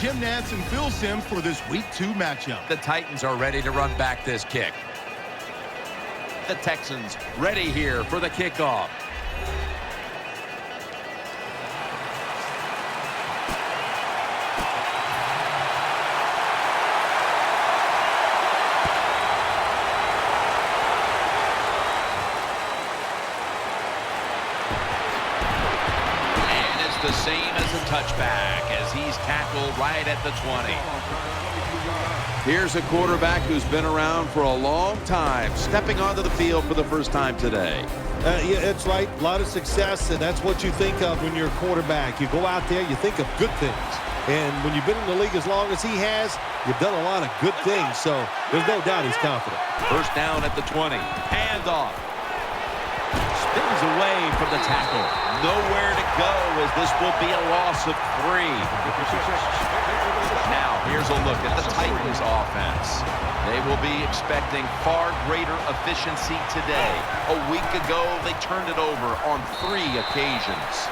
Jim Nantz and Phil Simms for this Week 2 matchup. The Titans are ready to run back this kick. The Texans ready here for the kickoff. The same as a touchback as he's tackled right at the 20. Here's a quarterback who's been around for a long time, stepping onto the field for the first time today. Yeah, it's right. A lot of success, and that's what you think of when you're a quarterback. You go out there, you think of good things. And when you've been in the league as long as he has, you've done a lot of good things. So there's no doubt he's confident. First down at the 20. Handoff. Spins away from the tackle. Nowhere to go as this will be a loss of 3. Now, here's a look at the Titans offense. They will be expecting far greater efficiency today. A week ago, they turned it over on 3 occasions.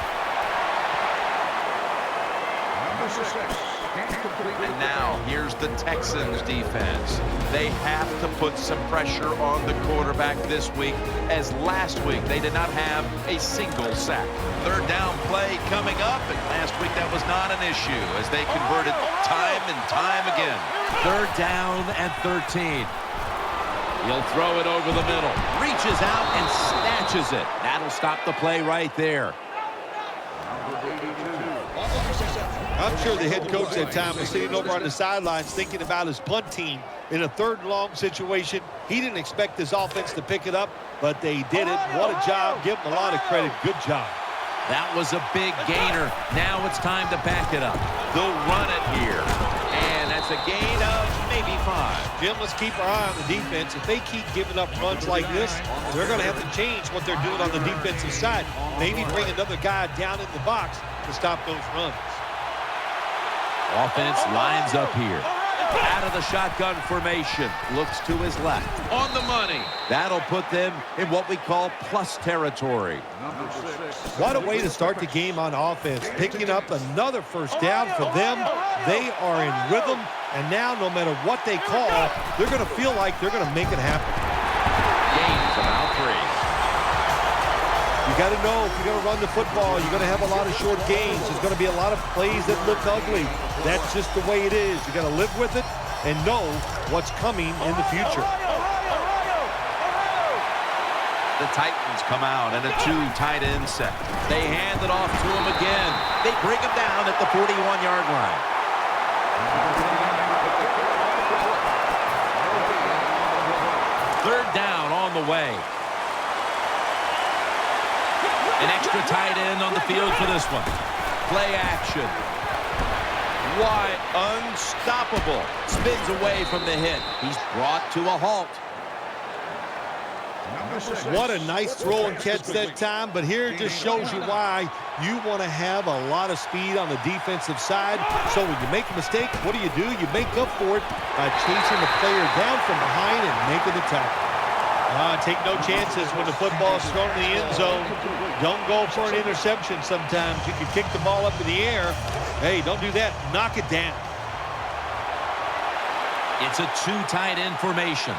And now, here's the Texans defense. They have to put some pressure on the quarterback this week, as last week they did not have a single sack. Third down play coming up, and last week that was not an issue as they converted time and time again. Third down and 13. He'll throw it over the middle. Reaches out and snatches it. That'll stop the play right there. I'm sure the head coach that time was sitting over on the sidelines thinking about his punt team in a third and long situation. He didn't expect this offense to pick it up, but they did it. What a job. Give them a lot of credit. Good job. That was a big gainer. Now it's time to back it up. They'll run it here. And that's a gain of maybe 5. Jim, let's keep our eye on the defense. If they keep giving up runs like this, they're going to have to change what they're doing on the defensive side. Maybe bring another guy down in the box to stop those runs. Offense lines up here. Out of the shotgun formation. Looks to his left. On the money. That'll put them in what we call plus territory. What a way to start the game on offense. Picking up another first down for them. They are in rhythm. And now, no matter what they call, they're going to feel like they're going to make it happen. Gains about 3. You got to know if you're going to run the football, you're going to have a lot of short gains. There's going to be a lot of plays that look ugly. That's just the way it is. You got to live with it and know what's coming in the future. The Titans come out in a 2 tight end set. They hand it off to him again. They bring him down at the 41-yard line. Third down on the way. An extra tight end on the field for this one. Play action. Wide, unstoppable. Spins away from the hit. He's brought to a halt. What a nice throw and catch that time, but here it just shows you why you want to have a lot of speed on the defensive side. So when you make a mistake, what do? You make up for it by chasing the player down from behind and making the tackle. Take no chances when the football is thrown in the end zone. Don't go for an interception sometimes. You can kick the ball up in the air. Hey, don't do that. Knock it down. It's a 2 tight end formation.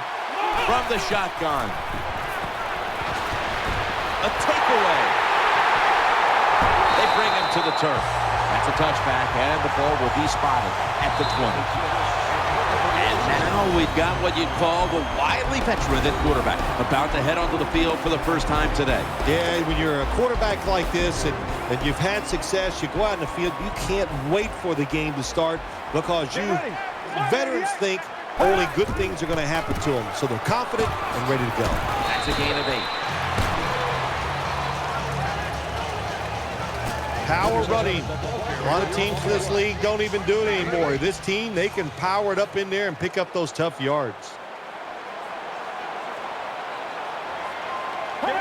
From the shotgun. A takeaway. They bring him to the turf. That's a touchback, and the ball will be spotted at the 20. And now we've got what you'd call the wily veteran at quarterback, about to head onto the field for the first time today. Yeah, when you're a quarterback like this and you've had success, you go out in the field, you can't wait for the game to start because veterans think only good things are going to happen to them. So they're confident and ready to go. That's a gain of 8. Power running. A lot of teams in this league don't even do it anymore. This team, they can power it up in there and pick up those tough yards.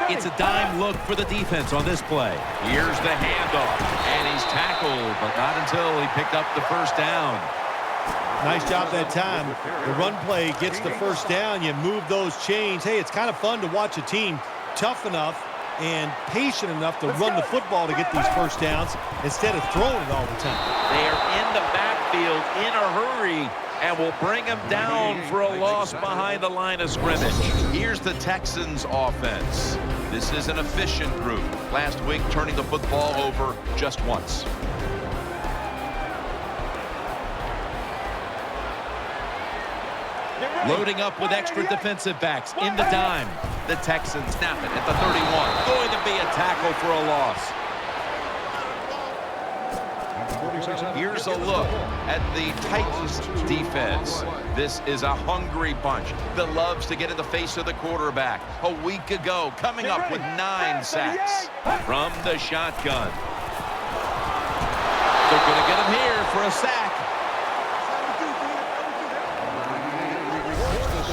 It's a dime look for the defense on this play. Here's the handoff, and he's tackled, but not until he picked up the first down. Nice job that time. The run play gets the first down. You move those chains. Hey, it's kind of fun to watch a team tough enough and patient enough to run the football to get these first downs instead of throwing it all the time. They are in the backfield in a hurry and will bring him down for a loss behind the line of scrimmage. Here's the Texans offense. This is an efficient group. Last week, turning the football over just once. Loading up with extra defensive backs in the dime. The Texans snap it at the 31. Going to be a tackle for a loss. Here's a look at the Titans defense. This is a hungry bunch that loves to get in the face of the quarterback. A week ago, coming up with 9 sacks from the shotgun. They're going to get him here for a sack.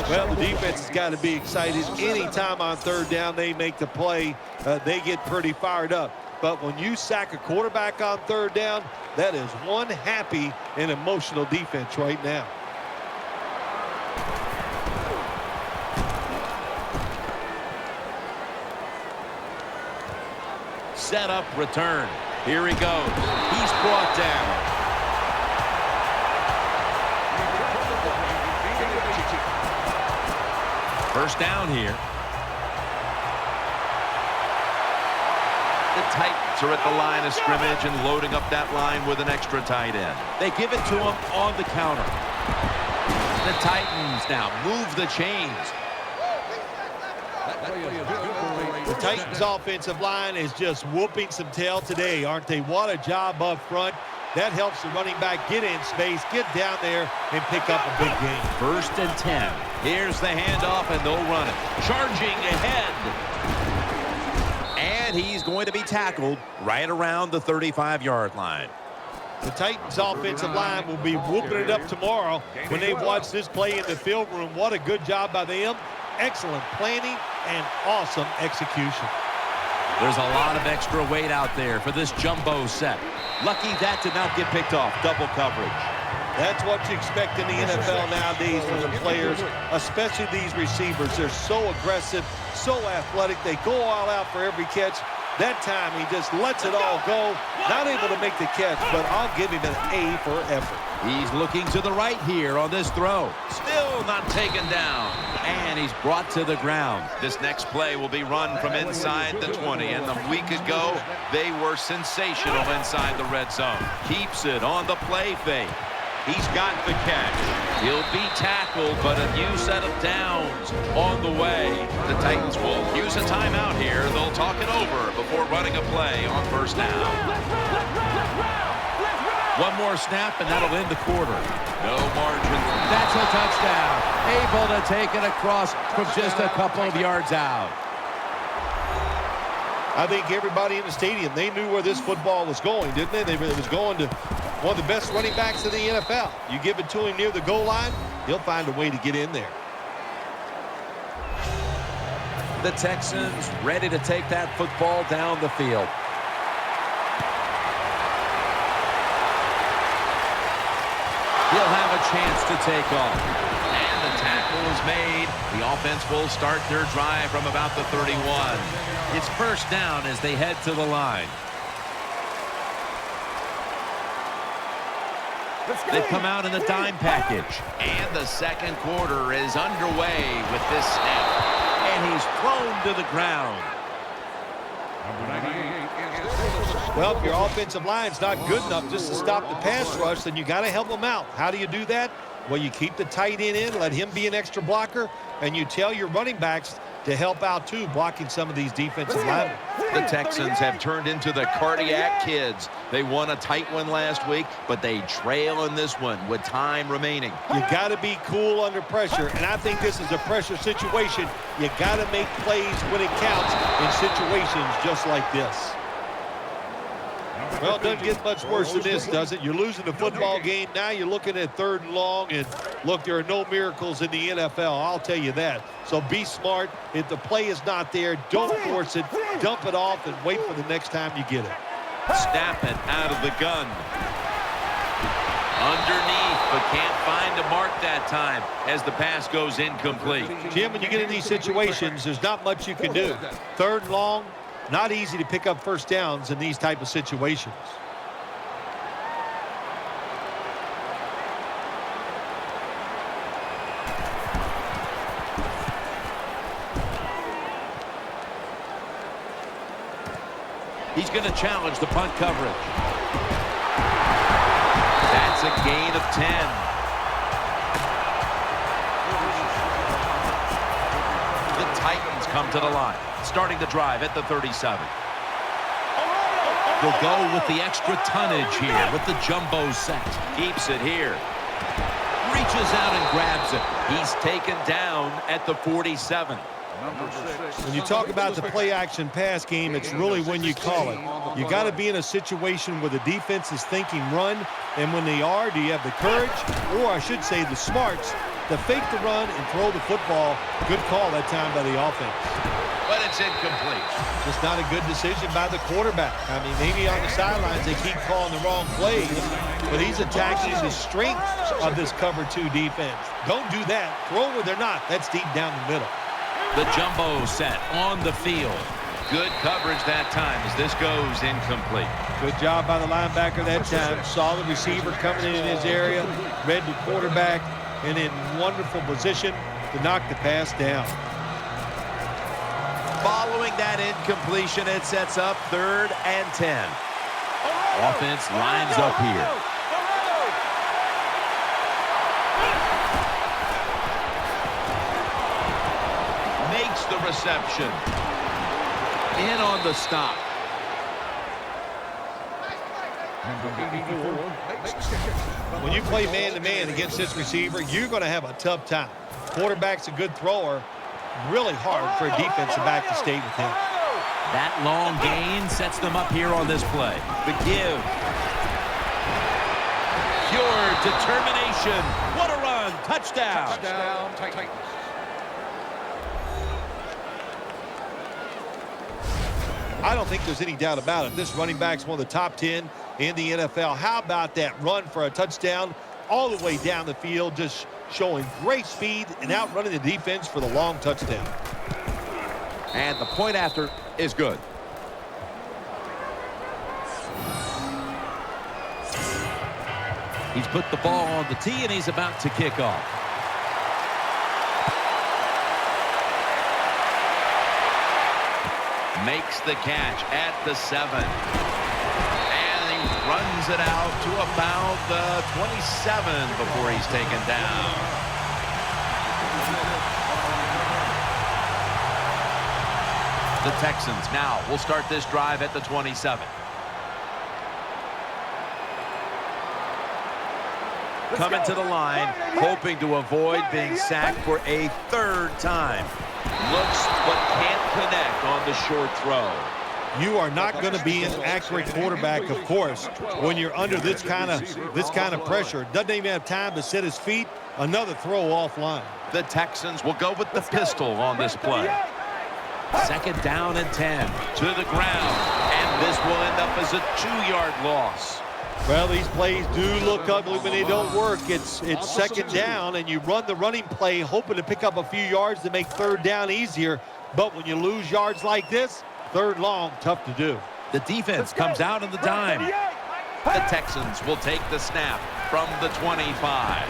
Well, the defense has got to be excited. Anytime on third down they make the play, they get pretty fired up. But when you sack a quarterback on third down, that is one happy and emotional defense right now. Set up, return. Here he goes. He's brought down. First down here. The Titans are at the line of scrimmage and loading up that line with an extra tight end. They give it to him on the counter. The Titans now move the chains. The Titans offensive line is just whooping some tail today, aren't they? What a job up front. That helps the running back get in space, get down there, and pick up a big gain. 1st and 10. Here's the handoff, and they'll run it. Charging ahead. And he's going to be tackled right around the 35-yard line. The Titans offensive line will be whooping it up tomorrow when they watch this play in the field room. What a good job by them. Excellent planning and awesome execution. There's a lot of extra weight out there for this jumbo set. Lucky that did not get picked off. Double coverage. That's what you expect in the NFL nowadays from the players, especially these receivers. They're so aggressive, so athletic. They go all out for every catch. That time, he just lets it all go. Not able to make the catch, but I'll give him an A for effort. He's looking to the right here on this throw. Still not taken down. And he's brought to the ground. This next play will be run from inside the 20. And a week ago, they were sensational inside the red zone. Keeps it on the play fake. He's got the catch. He'll be tackled, but a new set of downs on the way. The Titans will use a timeout here. They'll talk it over before running a play on first down. One more snap, and that'll end the quarter. No margin. That's a touchdown. Able to take it across from just a couple of yards out. I think everybody in the stadium, they knew where this football was going, didn't they? It was going to one of the best running backs in the NFL. You give it to him near the goal line, he'll find a way to get in there. The Texans ready to take that football down the field. He'll have a chance to take off. And the tackle is made. The offense will start their drive from about the 31. It's first down as they head to the line. They come out in the dime package. And the second quarter is underway with this snap. And he's thrown to the ground. Well, if your offensive line's not good enough just to stop the pass rush, then you got to help them out. How do you do that? Well, you keep the tight end in, let him be an extra blocker, and you tell your running backs to help out, too, blocking some of these defensive linemen. The Texans have turned into the cardiac kids. They won a tight one last week, but they trail in this one with time remaining. You got to be cool under pressure, and I think this is a pressure situation. You got to make plays when it counts in situations just like this. Well, it doesn't get much worse than this, does it? You're losing the football game. Now you're looking at 3rd and long, and look, there are no miracles in the NFL. I'll tell you that. So be smart. If the play is not there, don't force it. Dump it off and wait for the next time you get it. Snap it out of the gun. Underneath, but can't find a mark that time as the pass goes incomplete. Jim, when you get in these situations, there's not much you can do. 3rd and long, Not easy to pick up first downs in these type of situations. He's going to challenge the punt coverage. That's a gain of 10. The Titans come to the line, starting the drive at the 37. They'll go with the extra tonnage here with the jumbo set. Keeps it here. Reaches out and grabs it. He's taken down at the 47. When you talk about the play-action pass game, it's really when you call it. You got to be in a situation where the defense is thinking run, and when they are, do you have the courage, or I should say the smarts, to fake the run and throw the football? Good call that time by the offense. But it's incomplete. Just not a good decision by the quarterback. I mean, maybe on the sidelines they keep calling the wrong plays, but he's attacking the strength of this cover 2 defense. Don't do that. Throw where they're not. That's deep down the middle. The jumbo set on the field. Good coverage that time as this goes incomplete. Good job by the linebacker that time. Saw the receiver coming in his area, read the quarterback, and in wonderful position to knock the pass down. Following that incompletion, it sets up 3rd and 10. Offense lines up here. Makes the reception. In on the stop. When you play man-to-man against this receiver, you're going to have a tough time. Quarterback's a good thrower. Really hard for a defensive back to stay with him. That long gain sets them up here on this play. The give. Pure determination. What a run. Touchdown. Touchdown, Titans. I don't think there's any doubt about it. This running back's one of the top 10 in the NFL. How about that run for a touchdown all the way down the field, just showing great speed and outrunning the defense for the long touchdown. And the point after is good. He's put the ball on the tee and he's about to kick off. Makes the catch at the 7. And he runs it out to about the 27 before he's taken down. The Texans now will start this drive at the 27. Coming to the line, hoping to avoid being sacked for a 3rd time. Looks but can't connect on the short throw. You are not going to be an accurate quarterback, of course, when you're under this kind of pressure. Doesn't even have time to set his feet. Another throw offline. The Texans will go with the pistol on this play. 2nd down and 10 to the ground, and this will end up as a 2-yard loss. Well, these plays do look ugly when they don't work. It's 2nd down, and you run the running play hoping to pick up a few yards to make 3rd down easier. But when you lose yards like this, 3rd long, tough to do. The defense comes out in the dime. The Texans will take the snap from the 25.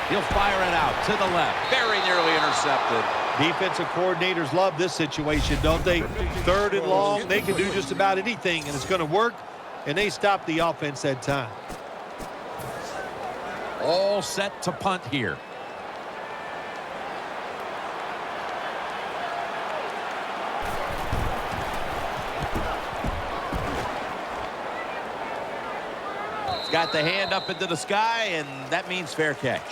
He'll fire it out to the left. Very nearly intercepted. Defensive coordinators love this situation, don't they? 3rd and long, they can do just about anything, and it's going to work. And they stop the offense that time. All set to punt here. He's got the hand up into the sky, and that means fair catch.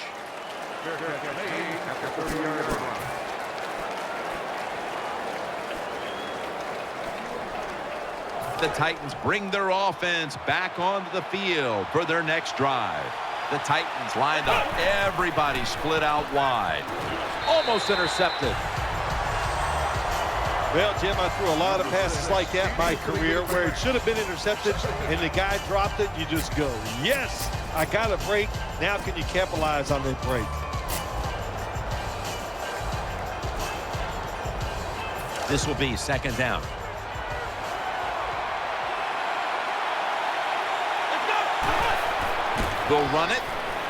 The Titans bring their offense back onto the field for their next drive. The Titans lined up. Everybody split out wide. Almost intercepted. Well, Jim, I threw a lot of passes like that in my career where it should have been intercepted and the guy dropped it. You just go, yes, I got a break. Now can you capitalize on that break? This will be 2nd down. They'll run it.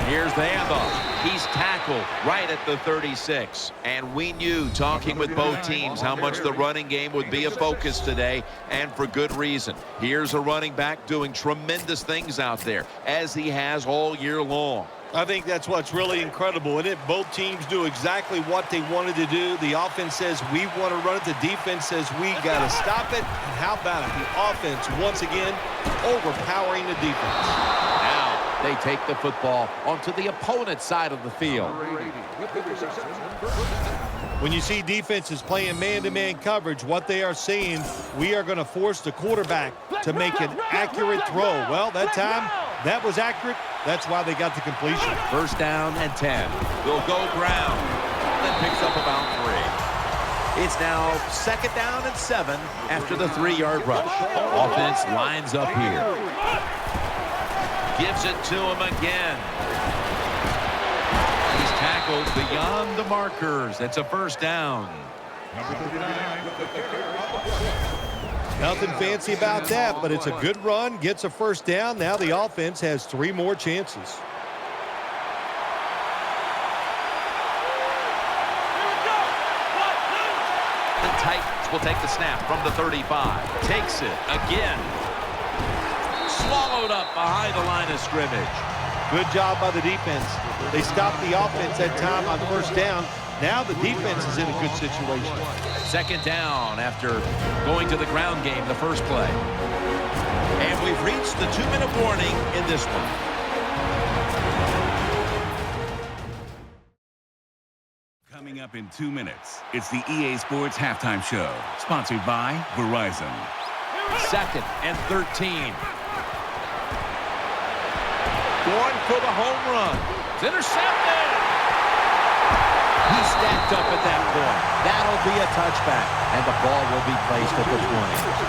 Here's the handoff. He's tackled right at the 36. And we knew, talking with both teams, how much the running game would be a focus today, and for good reason. Here's a running back doing tremendous things out there, as he has all year long. I think that's what's really incredible, isn't it? Both teams do exactly what they wanted to do. The offense says we want to run it. The defense says we got to stop it. And how about it? The offense, once again, overpowering the defense. Now they take the football onto the opponent's side of the field. When you see defenses playing man-to-man coverage, what they are saying, we are going to force the quarterback to make an accurate throw. Well, that time, that was accurate. That's why they got the completion. First down and 10. They'll go ground. Then picks up about 3. It's now second down and 7 after the 3-yard rush. Offense lines up here. Gives it to him again. He's tackled beyond the markers. It's a first down. Nothing fancy about that, but it's a good run, gets a first down. Now the offense has 3 more chances. The Titans will take the snap from the 35. Takes it again. Swallowed up behind the line of scrimmage. Good job by the defense. They stopped the offense that time on first down. Now the defense is in a good situation. Second down after going to the ground game the first play. And we've reached the 2-minute warning in this one. Coming up in 2 minutes, it's the EA Sports Halftime Show, sponsored by Verizon. Second and 13. Going for the home run. It's intercepted. He's stacked up at that point. That'll be a touchback, and the ball will be placed at the 20.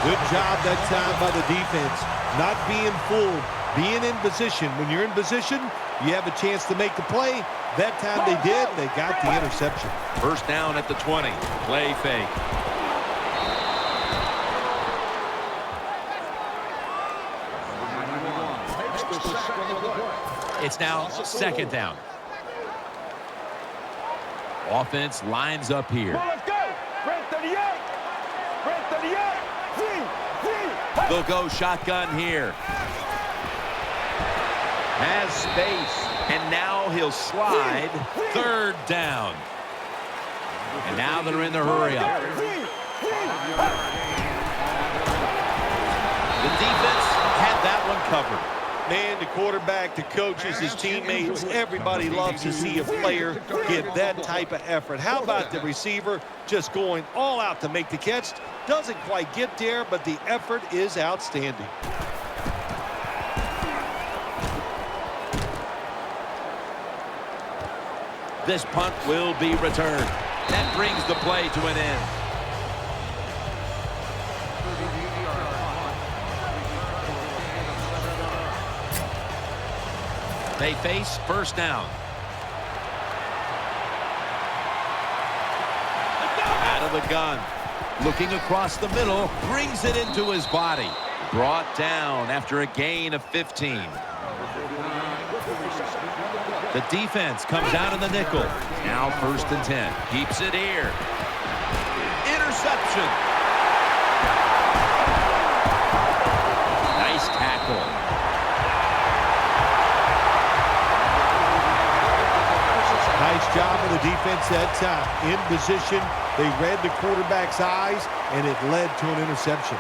Good job that time by the defense. Not being fooled, being in position. When you're in position, you have a chance to make the play. That time they did. They got the interception. First down at the 20. Play fake. It's now second down. Offense lines up here. They'll go shotgun here. Has space. And now he'll slide. Third down. And now they're in the hurry up. The defense had that one covered. Man, the quarterback, the coaches, his teammates, everybody loves to see a player give that type of effort. How about the receiver just going all out to make the catch? Doesn't quite get there, but the effort is outstanding. This punt will be returned. That brings the play to an end. They face first down. Out of the gun. Looking across the middle. Brings it into his body. Brought down after a gain of 15. The defense comes out in the nickel. Now first and 10. Keeps it here. Interception. Nice tackle. Nice job of the defense that time. In position, they read the quarterback's eyes, and it led to an interception.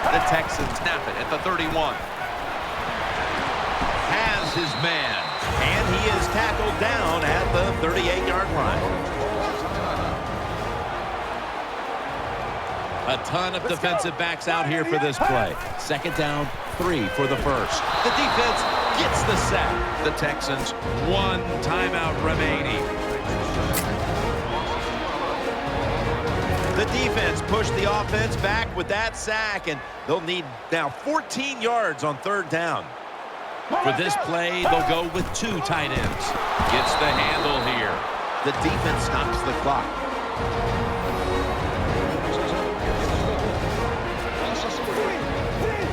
The Texans snap it at the 31. Has his man, and he is tackled down at the 38-yard line. A ton of defensive backs out here for this play. Second down, 3 for the first. The defense gets the sack. The Texans, 1 timeout remaining. The defense pushed the offense back with that sack, and they'll need now 14 yards on third down. For this play, they'll go with 2 tight ends. Gets the handle here. The defense stops the clock.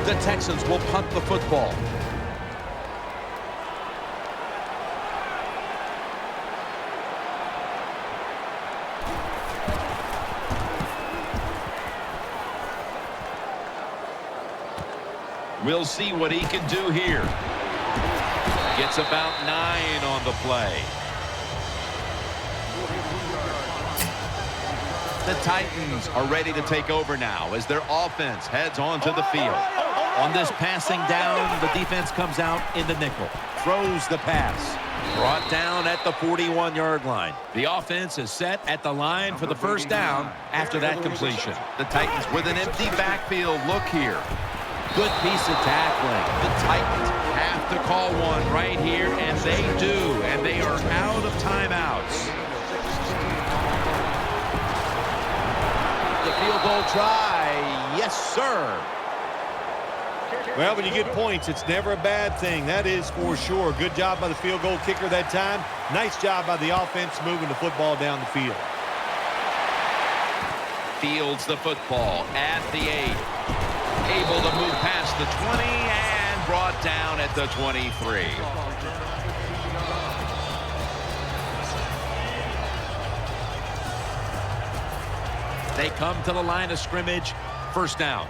The Texans will punt the football. We'll see what he can do here. Gets about 9 on the play. The Titans are ready to take over now as their offense heads onto the field. On this passing down, the defense comes out in the nickel. Throws the pass. Brought down at the 41-yard line. The offense is set at the line for the first down after that completion. The Titans with an empty backfield look here. Good piece of tackling. The Titans have to call one right here, and they do. And they are out of timeouts. The field goal try. Yes, sir. Well, when you get points, it's never a bad thing. That is for sure. Good job by the field goal kicker that time. Nice job by the offense moving the football down the field. Fields the football at the 8. Able to move past the 20 and brought down at the 23. They come to the line of scrimmage. First down.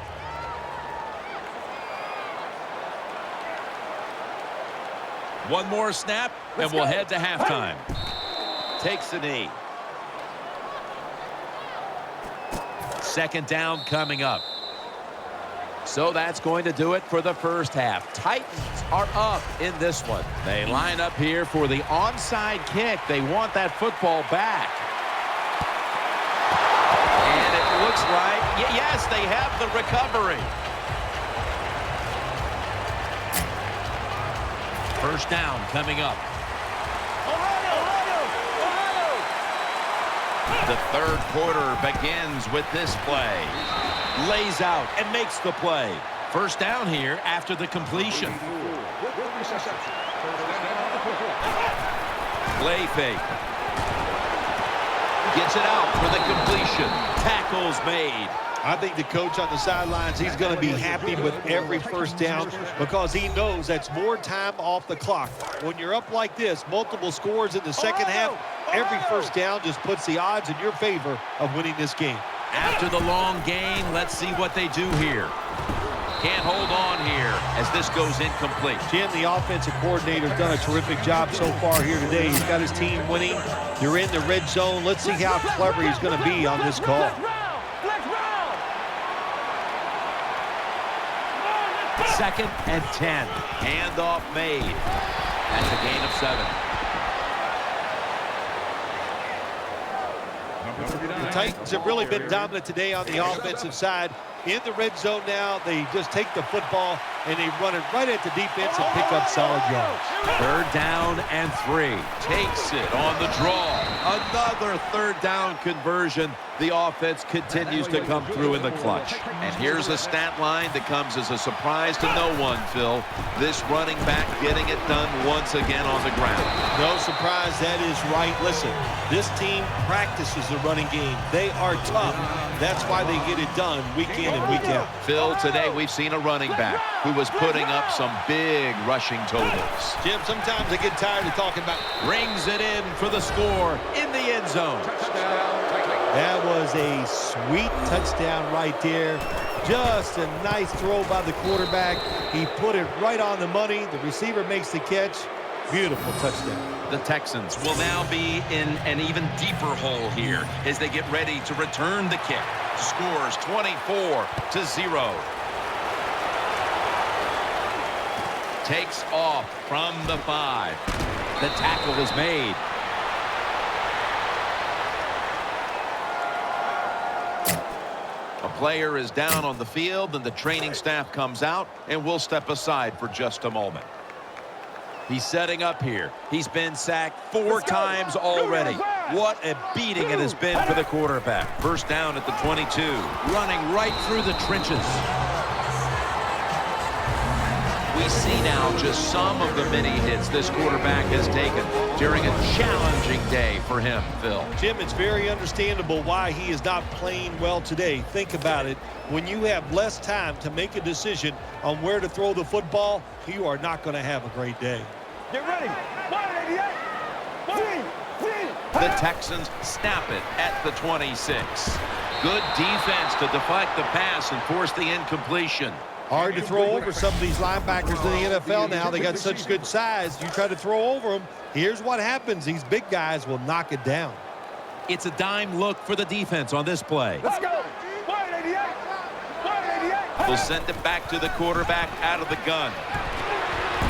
One more snap, and we'll head to halftime. Takes a knee. Second down coming up. So that's going to do it for the first half. Titans are up in this one. They line up here for the onside kick. They want that football back. And it looks like, yes, they have the recovery. First down coming up. The third quarter begins with this play. Lays out and makes the play. First down here after the completion. Play fake. Gets it out for the completion. Tackles made. I think the coach on the sidelines, he's going to be happy with every first down because he knows that's more time off the clock. When you're up like this, multiple scores in the second half, every first down just puts the odds in your favor of winning this game. After the long gain, let's see what they do here. Can't hold on here as this goes incomplete. Jim, the offensive coordinator's done a terrific job so far here today. He's got his team winning. They're in the red zone. Let's see how clever he's going to be on this call. Second and 10. Handoff made. That's a gain of 7. The Titans have really been dominant today on the offensive side. In the red zone now, they just take the football and they run it right at the defense and pick up solid yards. Third down and 3. Takes it on the draw. Another third down conversion. The offense continues to come through in the clutch. And here's a stat line that comes as a surprise to no one, Phil. This running back getting it done once again on the ground. No surprise, that is right. Listen, this team practices the running game. They are tough. That's why they get it done week in and week out. Phil, today we've seen a running back who was putting up some big rushing totals. Jim, sometimes I get tired of talking about. Rings it in for the score in the end zone. That was a sweet touchdown right there. Just a nice throw by the quarterback. He put it right on the money. The receiver makes the catch. Beautiful touchdown. The Texans will now be in an even deeper hole here as they get ready to return the kick. Scores 24-0. Takes off from the 5. The tackle is made. A player is down on the field, and the training staff comes out, and we'll step aside for just a moment. He's setting up here. He's been sacked 4 times already. What a beating it has been for the quarterback. First down at the 22. Running right through the trenches. We We see now just some of the many hits this quarterback has taken during a challenging day for him, Phil. Jim, it's very understandable why he is not playing well today. Think about it. When you have less time to make a decision on where to throw the football, you are not going to have a great day. Get ready. 188. The Texans snap it at the 26. Good defense to deflect the pass and force the incompletion. Hard to throw over some of these linebackers in the NFL now. They got such good size. You try to throw over them, here's what happens. These big guys will knock it down. It's a dime look for the defense on this play. Let's go. 188. 188. We'll send it back to the quarterback out of the gun.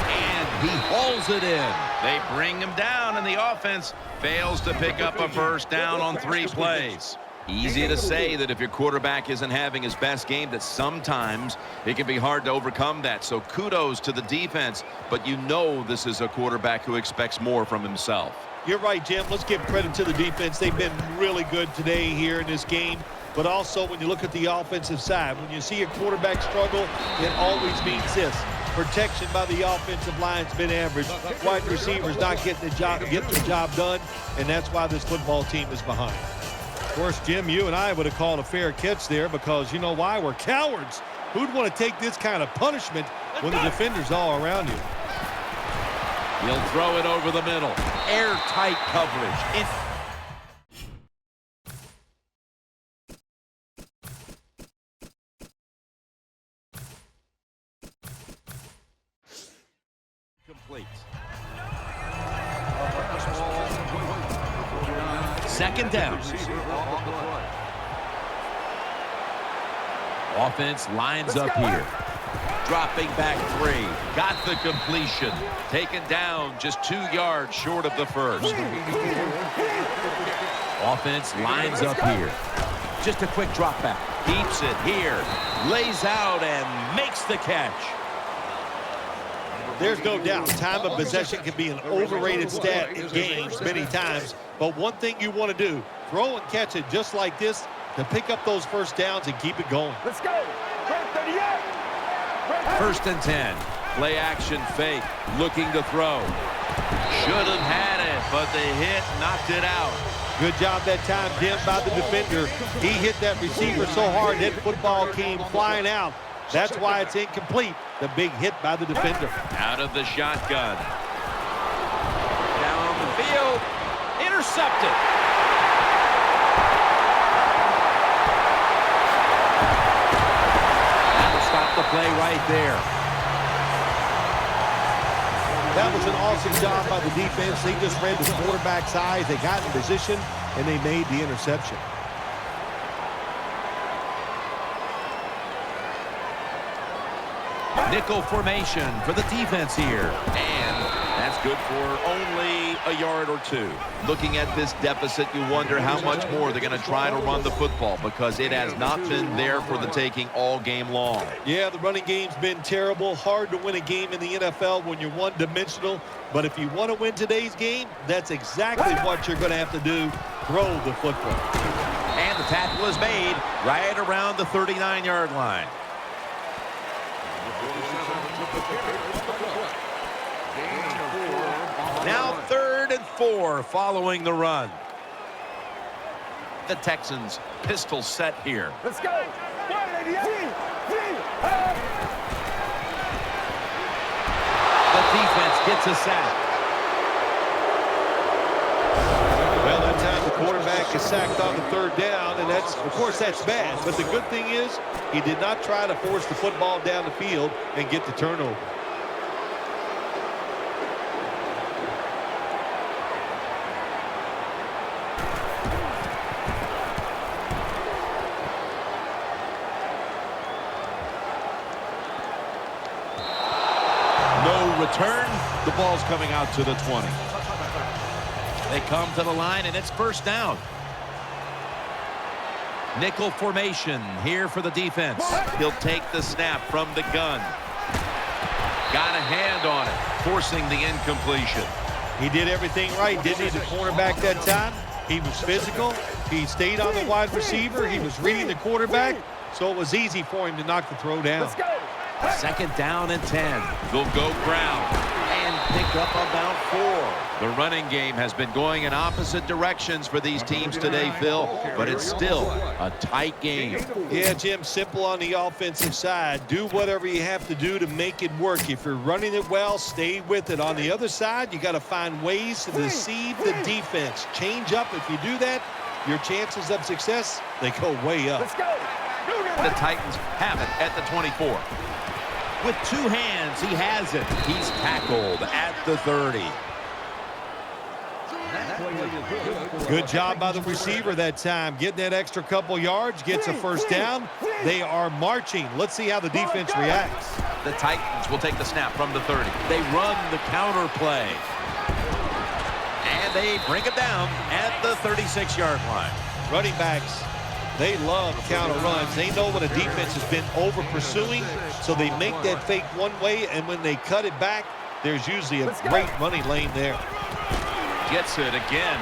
And he hauls it in. They bring him down, and the offense fails to pick up a first down on 3 plays. Easy to say that if your quarterback isn't having his best game, that sometimes it can be hard to overcome that. So kudos to the defense, but you know this is a quarterback who expects more from himself. You're right, Jim. Let's give credit to the defense. They've been really good today here in this game. But also, when you look at the offensive side, when you see a quarterback struggle, it always means this. Protection by the offensive line's been average. Wide receivers not getting the job done, and that's why this football team is behind. Of course, Jim, you and I would have called a fair catch there because you know why? We're cowards. Who'd want to take this kind of punishment when the defender's all around you? He'll throw it over the middle. Airtight coverage. Complete. Second down. Offense lines up here. Dropping back 3. Got the completion. Taken down just 2 yards short of the first. Offense lines up here. Just a quick drop back. Keeps it here. Lays out and makes the catch. There's no doubt time of possession can be an overrated stat in games many times. But one thing you want to do, throw and catch it just like this to pick up those first downs and keep it going. Let's go. 38. First and 10. Play action fake. Looking to throw. Should have had it, but the hit knocked it out. Good job that time, Jim, by the defender. He hit that receiver so hard that football came flying out. That's why it's incomplete. The big hit by the defender. Out of the shotgun. Down the field. Intercepted. That'll stop the play right there. That was an awesome job by the defense. They just read the quarterback's eyes. They got in position, and they made the interception. Nickel formation for the defense here. And that's good for only a yard or 2. Looking at this deficit, you wonder how much more they're going to try to run the football because it has not been there for the taking all game long. Yeah, the running game's been terrible. Hard to win a game in the NFL when you're one-dimensional. But if you want to win today's game, that's exactly what you're going to have to do. Throw the football. And the tackle is made right around the 39-yard line. Now 3rd and 4 following the run. The Texans pistol set here. Let's go. 188. The defense gets a sack. Well, that time the quarterback is sacked on the 3rd down, and that's, of course, that's bad. But the good thing is he did not try to force the football down the field and get the turnover. No return. The ball's coming out to the 20. They come to the line, and it's first down. Nickel formation here for the defense. He'll take the snap from the gun. Got a hand on it, forcing the incompletion. He did everything right, didn't he? The cornerback that time. He was physical. He stayed on the wide receiver. He was reading the quarterback, so it was easy for him to knock the throw down. Let's go. Second down and 10. They'll go ground and pick up about 4. The running game has been going in opposite directions for these teams today, Phil, but it's still a tight game. Yeah, Jim, simple on the offensive side. Do whatever you have to do to make it work. If you're running it well, stay with it. On the other side, you got to find ways to deceive the defense. Change up. If you do that, your chances of success, they go way up. Let's go. The Titans have it at the 24. With 2 hands, he has it. He's tackled at the 30. Good job by the receiver that time. Getting that extra couple yards, gets a first down. They are marching. Let's see how the defense reacts. The Titans will take the snap from the 30. They run the counter play. And they bring it down at the 36-yard line. Running backs, they love counter runs. They know when a defense has been over pursuing, so they make that fake one way, and when they cut it back, there's usually a great running lane there. Gets it again.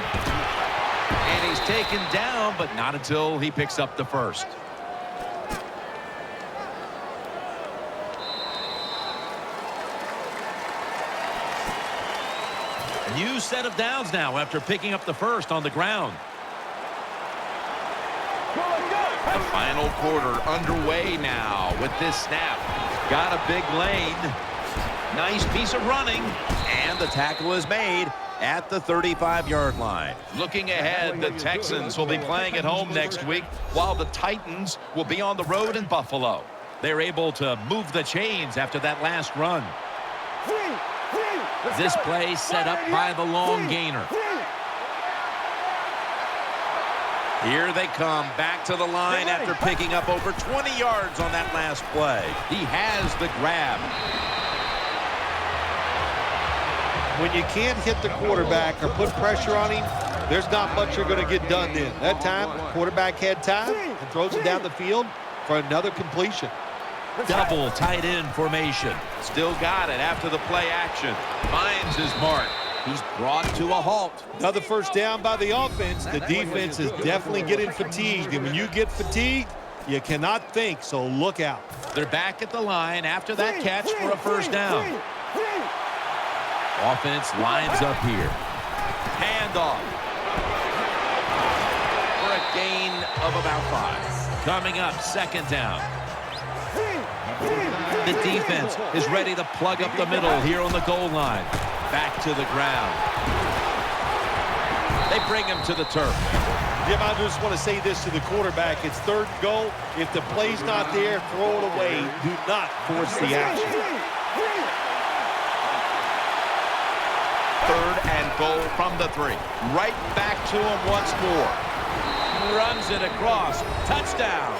And he's taken down, but not until he picks up the first. New set of downs now after picking up the first on the ground. The final quarter underway now with this snap. Got a big lane. Nice piece of running. And the tackle is made at the 35-yard line. Looking ahead, the Texans will be playing at home next week, while the Titans will be on the road in Buffalo. They're able to move the chains after that last run. This play set up by the long gainer. Here they come back to the line after picking up over 20 yards on that last play. He has the grab. When you can't hit the quarterback or put pressure on him, there's not much you're going to get done then. That time, quarterback had time and throws it down the field for another completion. Double tight end formation. Still got it after the play action. Finds his mark. He's brought to a halt. Another first down by the offense. The defense is definitely getting fatigued. And when you get fatigued, you cannot think, so look out. They're back at the line after that catch for a first down. Offense lines up here. Handoff. For a gain of about 5. Coming up, second down. The defense is ready to plug up the middle here on the goal line. Back to the ground. They bring him to the turf. Jim, I just want to say this to the quarterback. It's third and goal. If the play's not there, throw it away. Do not force the action. Third and goal from the 3. Right back to him once more. Runs it across. Touchdown.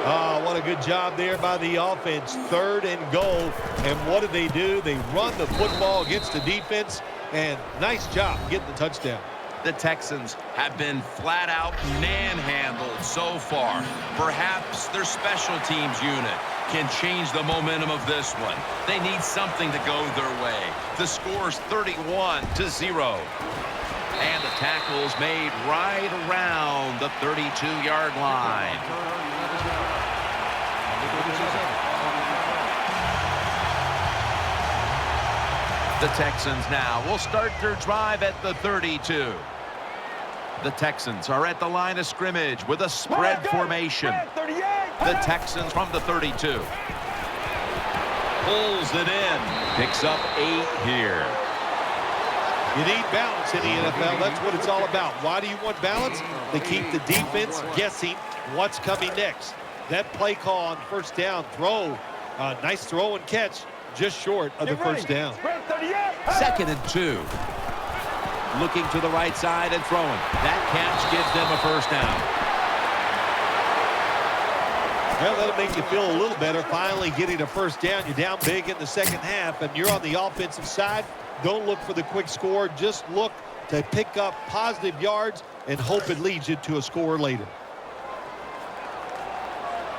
Oh, what a good job there by the offense. Third and goal. And what do? They run the football against the defense. And nice job getting the touchdown. The Texans have been flat out manhandled so far. Perhaps their special teams unit can change the momentum of this one. They need something to go their way. The score's 31-0. And the tackle's made right around the 32-yard line. The Texans now will start their drive at the 32. The Texans are at the line of scrimmage with a spread formation. The Texans from the 32. Pulls it in. Picks up 8 here. You need balance in the NFL. That's what it's all about. Why do you want balance? To keep the defense guessing what's coming next. That play call on first down throw. Nice throw and catch. Just short of the first down. Second and 2. Looking to the right side and throwing. That catch gives them a first down. Well, that'll make you feel a little better. Finally getting a first down. You're down big in the second half, and you're on the offensive side. Don't look for the quick score. Just look to pick up positive yards and hope it leads you to a score later.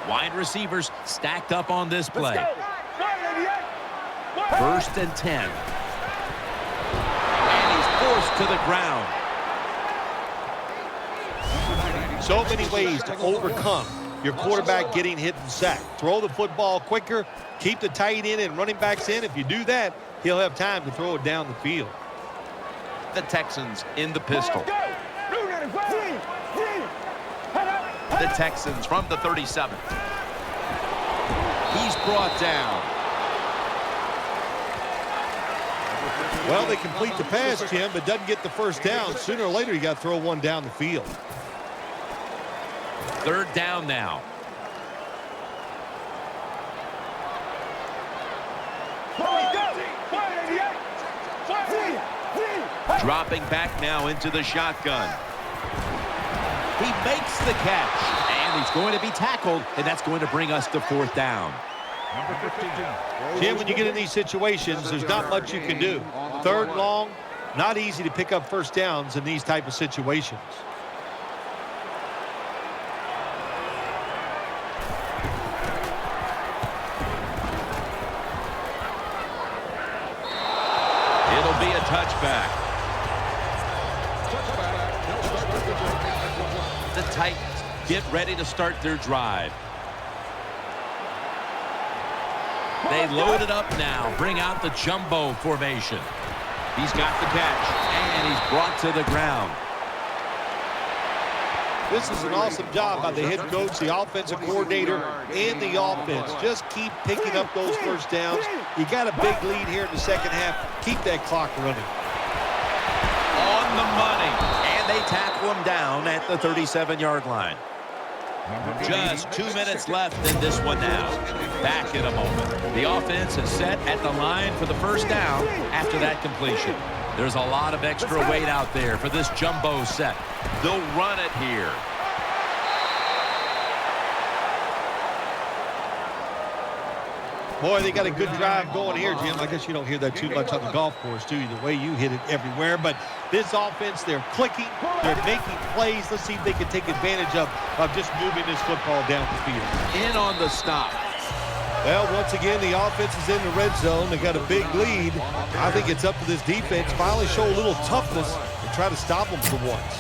Wide receivers stacked up on this play. First and 10. And he's forced to the ground. So many ways to overcome your quarterback getting hit and sacked. Throw the football quicker, keep the tight end and running backs in. If you do that, he'll have time to throw it down the field. The Texans in the pistol. The Texans from the 37. He's brought down. Well, they complete the pass, Jim, but doesn't get the first down. Sooner or later, you got to throw one down the field. Third down now. Dropping back now into the shotgun. He makes the catch, and he's going to be tackled, and that's going to bring us to fourth down. Jim, when you get in these situations, there's not much you can do. Third and long, not easy to pick up first downs in these type of situations. It'll be a touchback. The Titans get ready to start their drive. They load it up now, bring out the jumbo formation. He's got the catch, and he's brought to the ground. This is an awesome job by the head coach, the offensive coordinator, and the offense. Just keep picking up those first downs. You got a big lead here in the second half. Keep that clock running. On the money, and they tackle him down at the 37-yard line. Just 2 minutes left in this one now. Back in a moment. The offense is set at the line for the first down after that completion. There's a lot of extra weight out there for this jumbo set. They'll run it here. Boy, they got a good drive going here, Jim. I guess you don't hear that too much on the golf course, do you? The way you hit it everywhere. But this offense, they're clicking, they're making plays. Let's see if they can take advantage of just moving this football down the field. In on the stop. Well, once again, the offense is in the red zone. They got a big lead. I think it's up to this defense. Finally show a little toughness and try to stop them for once.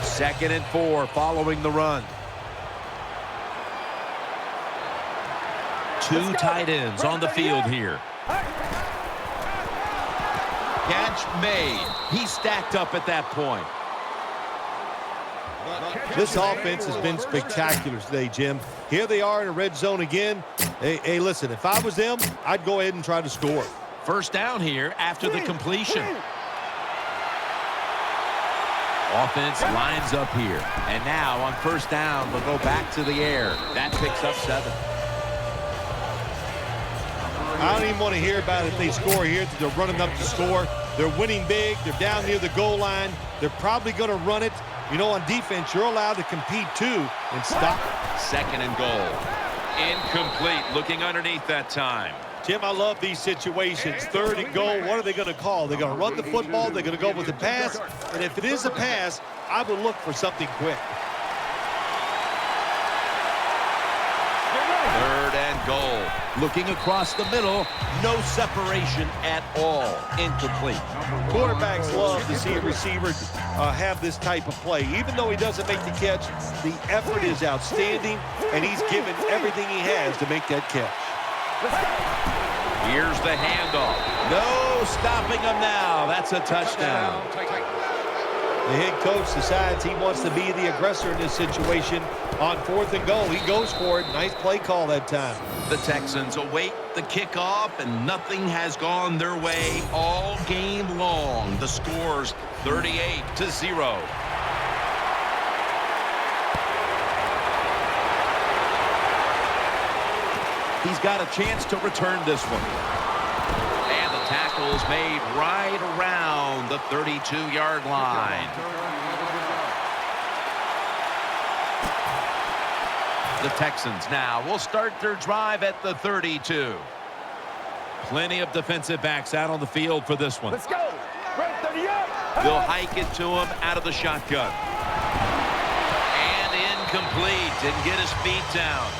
Second and 4 following the run. Two tight ends on the field here. Catch made. He stacked up at that point. This offense has been spectacular today, Jim. Here they are in the red zone again. Hey, listen, if I was them, I'd go ahead and try to score. First down here after the completion. Offense lines up here. And now on first down, they'll go back to the air. That picks up 7. I don't even want to hear about it if they score here. They're running up to score. They're winning big. They're down near the goal line. They're probably going to run it. You know, on defense, you're allowed to compete too and stop. Second and goal. Incomplete. Looking underneath that time. Jim, I love these situations. Third and goal, what are they going to call? They're going to run the football. They're going to go with the pass. And if it is a pass, I would look for something quick. Third and goal. Looking across the middle. No separation at all. Incomplete. Quarterbacks love to see a receiver have this type of play. Even though he doesn't make the catch, the effort is outstanding, and he's given everything he has to make that catch. Here's the handoff. No stopping him now. That's a touchdown. The head coach decides he wants to be the aggressor in this situation. On fourth and goal, he goes for it. Nice play call that time. The Texans await the kickoff, and nothing has gone their way all game long. The score's 38-0. He's got a chance to return this one. And the tackle is made right around the 32-yard line. The Texans now will start their drive at the 32. Plenty of defensive backs out on the field for this one. Let's go. Right 38. They'll hike it to him out of the shotgun. And incomplete. Didn't get his feet down.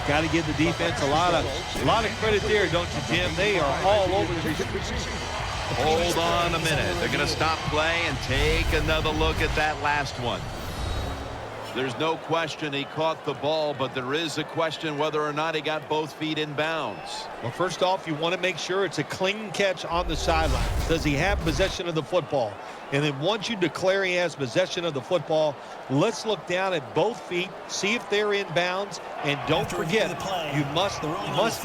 Got to give the defense a lot of credit there, don't you, Jim? They are all over the Hold on a minute. They're going to stop play and take another look at that last one. There's no question he caught the ball, but there is a question whether or not he got both feet in bounds. Well, first off, you want to make sure it's a clean catch on the sideline. Does he have possession of the football? And then once you declare he has possession of the football, let's look down at both feet, see if they're in bounds, and don't forget, you must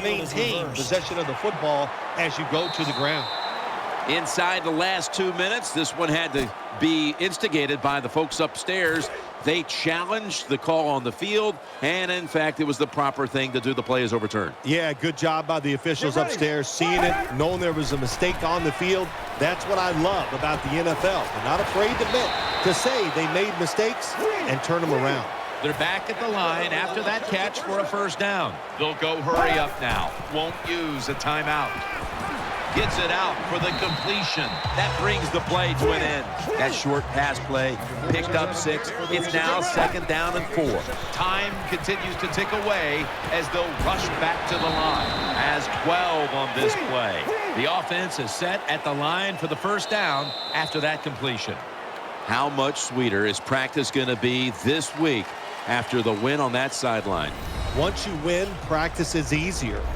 maintain possession of the football as you go to the ground. Inside the last 2 minutes, this one had to be instigated by the folks upstairs. They challenged the call on the field, and in fact, it was the proper thing to do. The play is overturned. Yeah, good job by the officials upstairs, seeing it, knowing there was a mistake on the field. That's what I love about the NFL. They're not afraid to admit, to say they made mistakes and turn them around. They're back at the line after that catch for a first down. They'll go hurry up now. Won't use a timeout. Gets it out for the completion. That brings the play to an end. That short pass play picked up 6. It's now 2nd down and 4. Time continues to tick away as they'll rush back to the line. Has 12 on this play. The offense is set at the line for the first down after that completion. How much sweeter is practice going to be this week after the win on that sideline? Once you win, practice is easier.